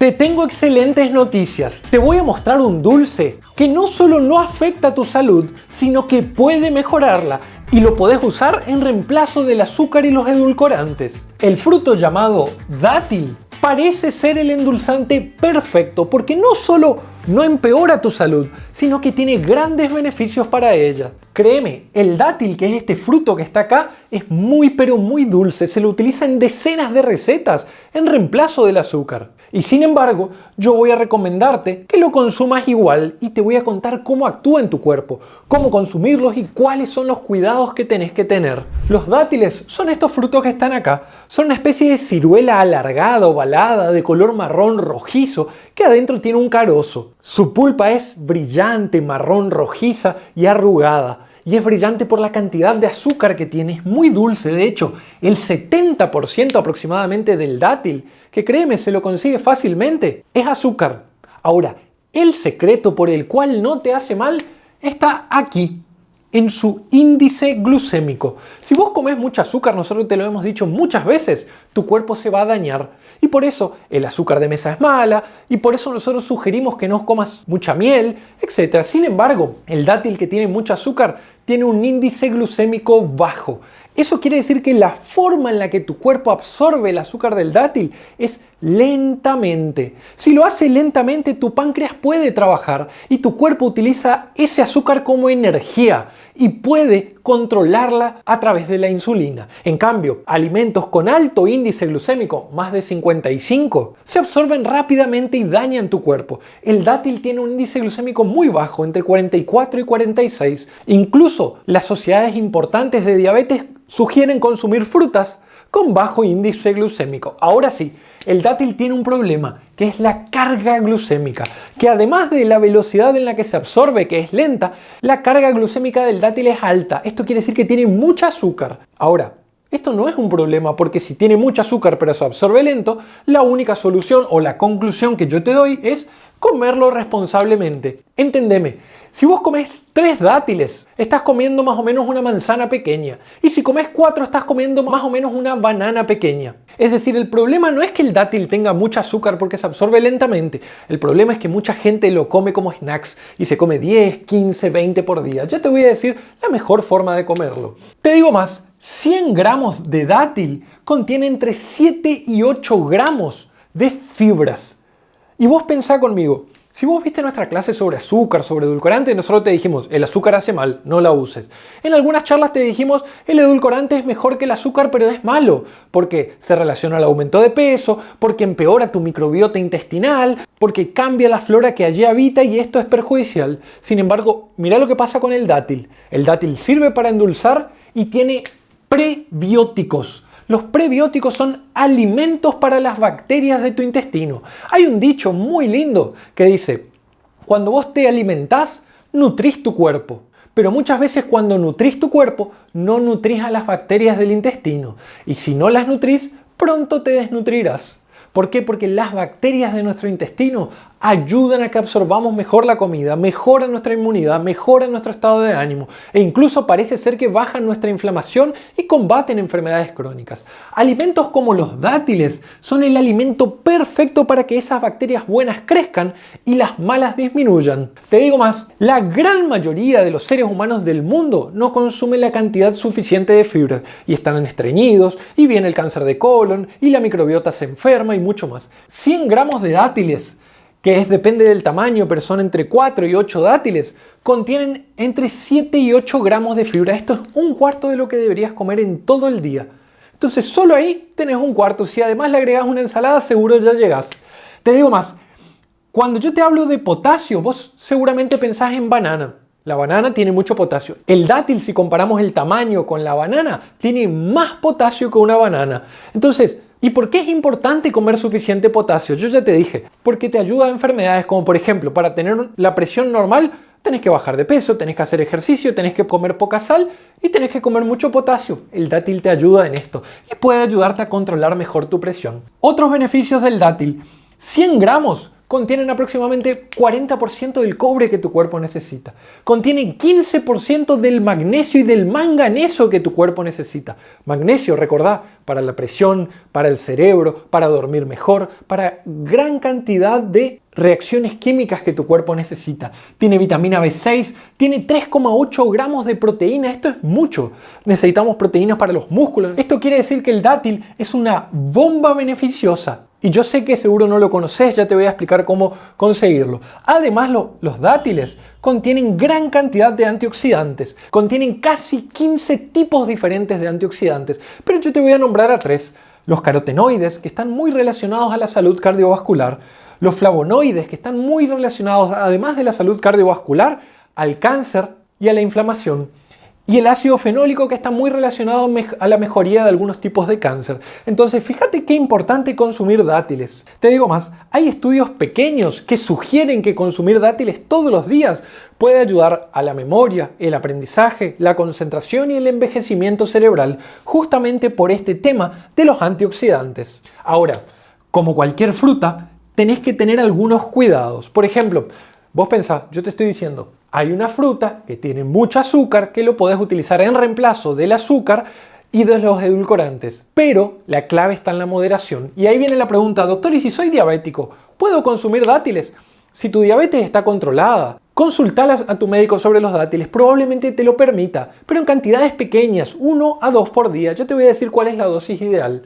Te tengo excelentes noticias. Te voy a mostrar un dulce que no solo no afecta a tu salud, sino que puede mejorarla y lo podés usar en reemplazo del azúcar y los edulcorantes. El fruto llamado dátil parece ser el endulzante perfecto porque no solo no empeora tu salud, sino que tiene grandes beneficios para ella. Créeme, el dátil, que es este fruto que está acá, es muy pero muy dulce. Se lo utiliza en decenas de recetas en reemplazo del azúcar. Y sin embargo, yo voy a recomendarte que lo consumas igual y te voy a contar cómo actúa en tu cuerpo, cómo consumirlos y cuáles son los cuidados que tenés que tener. Los dátiles son estos frutos que están acá. Son una especie de ciruela alargada, ovalada, de color marrón rojizo, que adentro tiene un carozo. Su pulpa es brillante, marrón rojiza y arrugada. Y es brillante por la cantidad de azúcar que tiene, es muy dulce. De hecho, el 70% aproximadamente del dátil, que créeme, se lo consigue fácilmente, es azúcar. Ahora, el secreto por el cual no te hace mal está aquí, en su índice glucémico. Si vos comés mucho azúcar, nosotros te lo hemos dicho muchas veces, tu cuerpo se va a dañar. Y por eso el azúcar de mesa es mala, y por eso nosotros sugerimos que no comas mucha miel, etc. Sin embargo, el dátil que tiene mucho azúcar tiene un índice glucémico bajo. Eso quiere decir que la forma en la que tu cuerpo absorbe el azúcar del dátil es lentamente. Si lo hace lentamente, tu páncreas puede trabajar y tu cuerpo utiliza ese azúcar como energía y puede controlarla a través de la insulina. En cambio, alimentos con alto índice glucémico, más de 55, se absorben rápidamente y dañan tu cuerpo. El dátil tiene un índice glucémico muy bajo, entre 44 y 46. Incluso las sociedades importantes de diabetes sugieren consumir frutas con bajo índice glucémico. Ahora sí, el dátil tiene un problema, que es la carga glucémica, que además de la velocidad en la que se absorbe, que es lenta, la carga glucémica del dátil es alta. Esto quiere decir que tiene mucho azúcar. Ahora, esto no es un problema porque si tiene mucho azúcar pero se absorbe lento, la única solución o la conclusión que yo te doy es comerlo responsablemente. Entendeme, si vos comés 3 dátiles, estás comiendo más o menos una manzana pequeña. Y si comés 4, estás comiendo más o menos una banana pequeña. Es decir, el problema no es que el dátil tenga mucho azúcar porque se absorbe lentamente. El problema es que mucha gente lo come como snacks y se come 10, 15, 20 por día. Ya te voy a decir la mejor forma de comerlo. Te digo más, 100 gramos de dátil contiene entre 7 y 8 gramos de fibras. Y vos pensá conmigo, si vos viste nuestra clase sobre azúcar, sobre edulcorante, nosotros te dijimos, el azúcar hace mal, no la uses. En algunas charlas te dijimos, el edulcorante es mejor que el azúcar, pero es malo, porque se relaciona al aumento de peso, porque empeora tu microbiota intestinal, porque cambia la flora que allí habita y esto es perjudicial. Sin embargo, mira lo que pasa con el dátil. El dátil sirve para endulzar y tiene prebióticos. Los prebióticos son alimentos para las bacterias de tu intestino. Hay un dicho muy lindo que dice, cuando vos te alimentás, nutrís tu cuerpo. Pero muchas veces cuando nutrís tu cuerpo, no nutrís a las bacterias del intestino. Y si no las nutrís, pronto te desnutrirás. ¿Por qué? Porque las bacterias de nuestro intestino ayudan a que absorbamos mejor la comida, mejoran nuestra inmunidad, mejoran nuestro estado de ánimo e incluso parece ser que bajan nuestra inflamación y combaten enfermedades crónicas. Alimentos como los dátiles son el alimento perfecto para que esas bacterias buenas crezcan y las malas disminuyan. Te digo más, la gran mayoría de los seres humanos del mundo no consumen la cantidad suficiente de fibras y están estreñidos y viene el cáncer de colon y la microbiota se enferma y mucho más. 100 gramos de dátiles, que depende del tamaño, pero son entre 4 y 8 dátiles, contienen entre 7 y 8 gramos de fibra. Esto es un cuarto de lo que deberías comer en todo el día. Entonces solo ahí tenés un cuarto. Si además le agregas una ensalada, seguro ya llegás. Te digo más, cuando yo te hablo de potasio, vos seguramente pensás en banana. La banana tiene mucho potasio. El dátil, si comparamos el tamaño con la banana, tiene más potasio que una banana. Entonces, ¿y por qué es importante comer suficiente potasio? Yo ya te dije, porque te ayuda a enfermedades como por ejemplo, para tener la presión normal, tenés que bajar de peso, tenés que hacer ejercicio, tenés que comer poca sal y tenés que comer mucho potasio. El dátil te ayuda en esto y puede ayudarte a controlar mejor tu presión. Otros beneficios del dátil. 100 gramos contienen aproximadamente 40% del cobre que tu cuerpo necesita. Contienen 15% del magnesio y del manganeso que tu cuerpo necesita. Magnesio, recordá, para la presión, para el cerebro, para dormir mejor, para gran cantidad de reacciones químicas que tu cuerpo necesita. Tiene vitamina B6, tiene 3,8 gramos de proteína. Esto es mucho. Necesitamos proteínas para los músculos. Esto quiere decir que el dátil es una bomba beneficiosa. Y yo sé que seguro no lo conoces, ya te voy a explicar cómo conseguirlo. Además, los dátiles contienen gran cantidad de antioxidantes. Contienen casi 15 tipos diferentes de antioxidantes. Pero yo te voy a nombrar a 3. Los carotenoides, que están muy relacionados a la salud cardiovascular. Los flavonoides, que están muy relacionados, además de la salud cardiovascular, al cáncer y a la inflamación. Y el ácido fenólico, que está muy relacionado a la mejoría de algunos tipos de cáncer. Entonces, fíjate qué importante consumir dátiles. Te digo más, hay estudios pequeños que sugieren que consumir dátiles todos los días puede ayudar a la memoria, el aprendizaje, la concentración y el envejecimiento cerebral, justamente por este tema de los antioxidantes. Ahora, como cualquier fruta, tenés que tener algunos cuidados. Por ejemplo, vos pensás, yo te estoy diciendo, hay una fruta que tiene mucho azúcar que lo podés utilizar en reemplazo del azúcar y de los edulcorantes. Pero la clave está en la moderación. Y ahí viene la pregunta, doctor, ¿y si soy diabético? ¿Puedo consumir dátiles? Si tu diabetes está controlada, consultala a tu médico sobre los dátiles, probablemente te lo permita, pero en cantidades pequeñas, 1 a 2 por día. Yo te voy a decir cuál es la dosis ideal.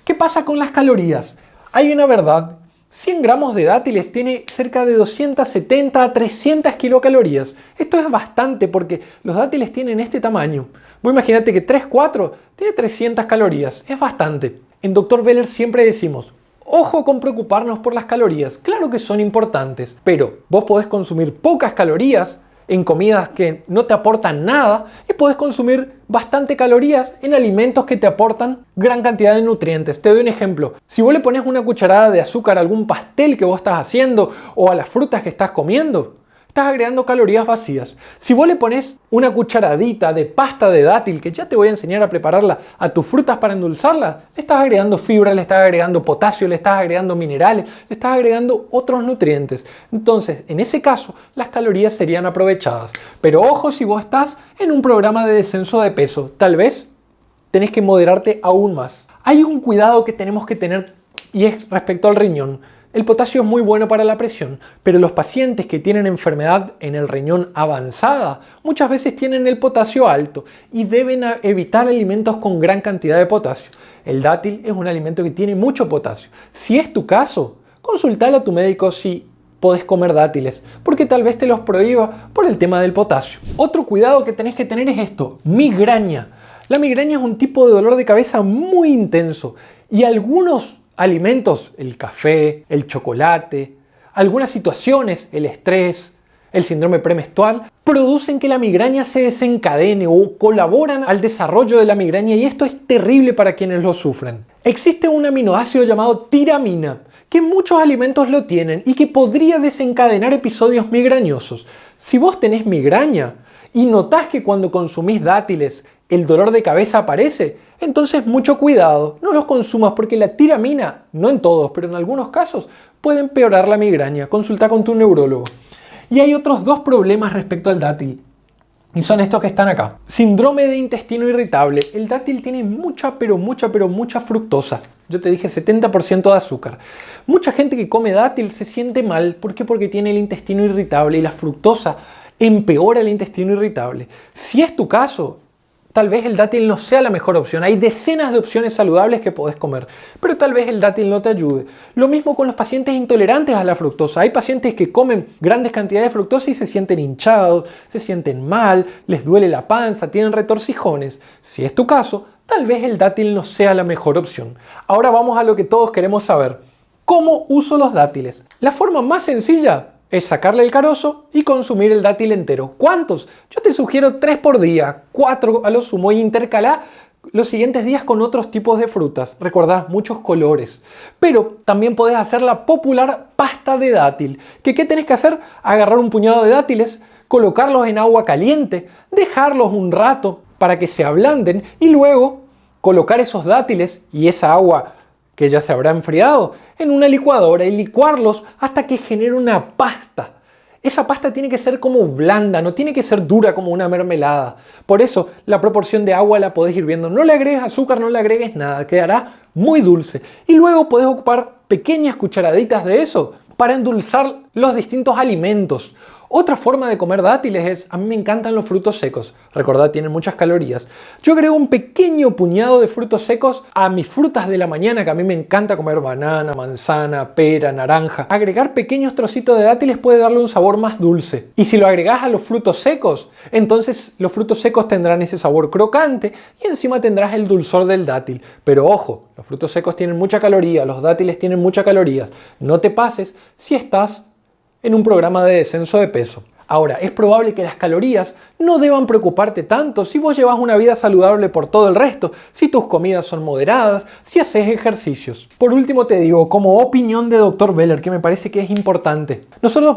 ¿Qué pasa con las calorías? Hay una verdad. 100 gramos de dátiles tiene cerca de 270 a 300 kilocalorías. Esto es bastante porque los dátiles tienen este tamaño. Vos imagínate que 3, 4 tiene 300 calorías. Es bastante. En Dr. Beller siempre decimos, ojo con preocuparnos por las calorías. Claro que son importantes, pero vos podés consumir pocas calorías en comidas que no te aportan nada y puedes consumir bastante calorías en alimentos que te aportan gran cantidad de nutrientes. Te doy un ejemplo. Si vos le pones una cucharada de azúcar a algún pastel que vos estás haciendo o a las frutas que estás comiendo, estás agregando calorías vacías. Si vos le pones una cucharadita de pasta de dátil, que ya te voy a enseñar a prepararla, a tus frutas para endulzarlas, le estás agregando fibra, le estás agregando potasio, le estás agregando minerales, le estás agregando otros nutrientes. Entonces, en ese caso, las calorías serían aprovechadas. Pero ojo si vos estás en un programa de descenso de peso, tal vez tenés que moderarte aún más. Hay un cuidado que tenemos que tener y es respecto al riñón. El potasio es muy bueno para la presión, pero los pacientes que tienen enfermedad en el riñón avanzada muchas veces tienen el potasio alto y deben evitar alimentos con gran cantidad de potasio. El dátil es un alimento que tiene mucho potasio. Si es tu caso, consultale a tu médico si podés comer dátiles, porque tal vez te los prohíba por el tema del potasio. Otro cuidado que tenés que tener es esto, migraña. La migraña es un tipo de dolor de cabeza muy intenso y algunos alimentos, el café, el chocolate, algunas situaciones, el estrés, el síndrome premenstrual, producen que la migraña se desencadene o colaboran al desarrollo de la migraña y esto es terrible para quienes lo sufren. Existe un aminoácido llamado tiramina, que muchos alimentos lo tienen y que podría desencadenar episodios migrañosos. Si vos tenés migraña y notás que cuando consumís dátiles el dolor de cabeza aparece, entonces mucho cuidado, no los consumas porque la tiramina, no en todos, pero en algunos casos, puede empeorar la migraña. Consulta con tu neurólogo. Y hay otros 2 problemas respecto al dátil, y son estos que están acá. Síndrome de intestino irritable. El dátil tiene mucha fructosa. Yo te dije 70% de azúcar. Mucha gente que come dátil se siente mal. ¿Por qué? Porque tiene el intestino irritable y la fructosa empeora el intestino irritable. Si es tu caso, tal vez el dátil no sea la mejor opción. Hay decenas de opciones saludables que podés comer, pero tal vez el dátil no te ayude. Lo mismo con los pacientes intolerantes a la fructosa. Hay pacientes que comen grandes cantidades de fructosa y se sienten hinchados, se sienten mal, les duele la panza, tienen retorcijones. Si es tu caso, tal vez el dátil no sea la mejor opción. Ahora vamos a lo que todos queremos saber. ¿Cómo uso los dátiles? La forma más sencilla es sacarle el carozo y consumir el dátil entero. ¿Cuántos? Yo te sugiero 3 por día, 4 a lo sumo, y intercalá los siguientes días con otros tipos de frutas. Recordá, muchos colores. Pero también podés hacer la popular pasta de dátil. ¿Qué tenés que hacer? Agarrar un puñado de dátiles, colocarlos en agua caliente, dejarlos un rato para que se ablanden y luego colocar esos dátiles y esa agua que ya se habrá enfriado, en una licuadora y licuarlos hasta que genere una pasta. Esa pasta tiene que ser como blanda, no tiene que ser dura como una mermelada. Por eso la proporción de agua la podés ir viendo. No le agregues azúcar, no le agregues nada, quedará muy dulce. Y luego podés ocupar pequeñas cucharaditas de eso para endulzar los distintos alimentos. Otra forma de comer dátiles es, a mí me encantan los frutos secos, recordad, tienen muchas calorías. Yo agrego un pequeño puñado de frutos secos a mis frutas de la mañana, que a mí me encanta comer banana, manzana, pera, naranja. Agregar pequeños trocitos de dátiles puede darle un sabor más dulce. Y si lo agregás a los frutos secos, entonces los frutos secos tendrán ese sabor crocante y encima tendrás el dulzor del dátil. Pero ojo, los frutos secos tienen mucha caloría, los dátiles tienen muchas calorías. No te pases si estás en un programa de descenso de peso. Ahora, es probable que las calorías no deban preocuparte tanto si vos llevas una vida saludable por todo el resto, si tus comidas son moderadas, si haces ejercicios. Por último te digo, como opinión de Dr. Beller, que me parece que es importante. Nosotros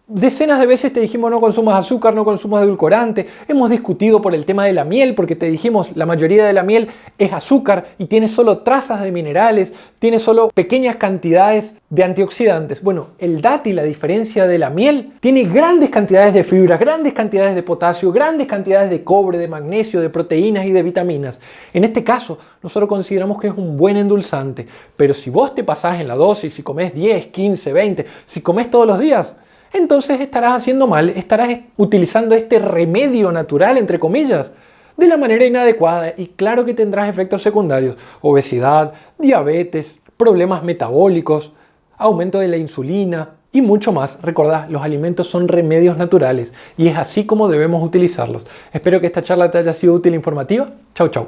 decenas de veces te dijimos no consumas azúcar, no consumas edulcorante. Hemos discutido por el tema de la miel, porque te dijimos la mayoría de la miel es azúcar y tiene solo trazas de minerales, tiene solo pequeñas cantidades de antioxidantes. Bueno, el dátil, a diferencia de la miel, tiene grandes cantidades de fibras, grandes cantidades de potasio, grandes cantidades de cobre, de magnesio, de proteínas y de vitaminas. En este caso, nosotros consideramos que es un buen endulzante. Pero si vos te pasás en la dosis, si comes 10, 15, 20, si comes todos los días, entonces estarás haciendo mal, estarás utilizando este remedio natural, entre comillas, de la manera inadecuada y claro que tendrás efectos secundarios, obesidad, diabetes, problemas metabólicos, aumento de la insulina y mucho más. Recordad, los alimentos son remedios naturales y es así como debemos utilizarlos. Espero que esta charla te haya sido útil e informativa. Chau, chau.